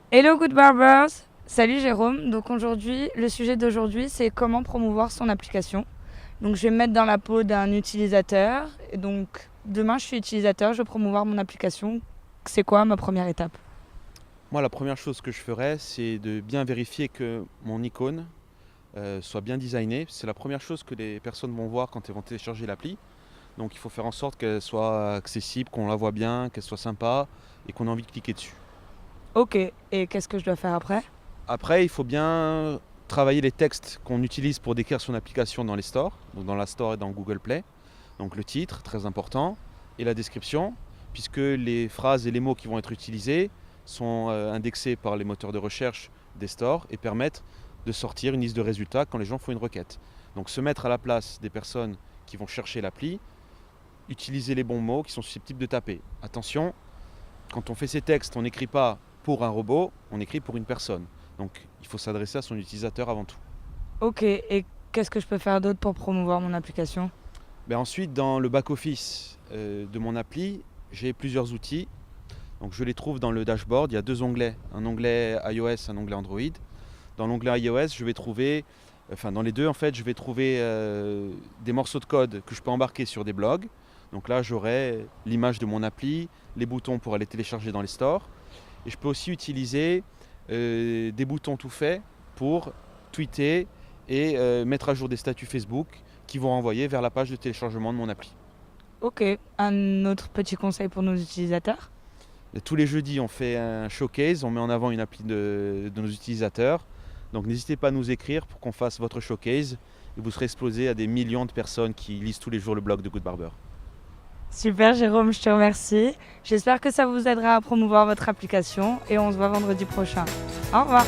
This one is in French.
Hello Good Barbers, salut Jérôme. Donc aujourd'hui, le sujet d'aujourd'hui, c'est comment promouvoir son application. Donc je vais me mettre dans la peau d'un utilisateur. Et donc demain, je suis utilisateur, je veux promouvoir mon application. C'est quoi ma première étape? Moi, la première chose que je ferais, c'est de bien vérifier que mon icône soit bien designée. C'est la première chose que les personnes vont voir quand elles vont télécharger l'appli. Donc il faut faire en sorte qu'elle soit accessible, qu'on la voit bien, qu'elle soit sympa et qu'on ait envie de cliquer dessus. Ok, et qu'est-ce que je dois faire après? Après, il faut bien travailler les textes qu'on utilise pour décrire son application dans les stores, donc dans la Store et dans Google Play. Donc le titre, très important, et la description, puisque les phrases et les mots qui vont être utilisés sont indexés par les moteurs de recherche des stores et permettent de sortir une liste de résultats quand les gens font une requête. Donc se mettre à la place des personnes qui vont chercher l'appli, utiliser les bons mots qui sont susceptibles de taper. Attention, quand on fait ces textes, on n'écrit pas pour un robot, on écrit pour une personne. Donc il faut s'adresser à son utilisateur avant tout. Ok, et qu'est-ce que je peux faire d'autre pour promouvoir mon application? Ben ensuite, dans le back-office de mon appli, j'ai plusieurs outils. Donc je les trouve dans le dashboard. Il y a deux onglets, un onglet iOS, un onglet Android. Dans l'onglet iOS, je vais trouver, enfin dans les deux en fait, je vais trouver des morceaux de code que je peux embarquer sur des blogs. Donc là, j'aurai l'image de mon appli, les boutons pour aller télécharger dans les stores. Et je peux aussi utiliser des boutons tout faits pour tweeter et mettre à jour des statuts Facebook qui vont renvoyer vers la page de téléchargement de mon appli. Ok, un autre petit conseil pour nos utilisateurs? Et tous les jeudis, on fait un showcase, on met en avant une appli de nos utilisateurs. Donc n'hésitez pas à nous écrire pour qu'on fasse votre showcase et vous serez exposé à des millions de personnes qui lisent tous les jours le blog de Good Barber. Super Jérôme, je te remercie. J'espère que ça vous aidera à promouvoir votre application et on se voit vendredi prochain. Au revoir.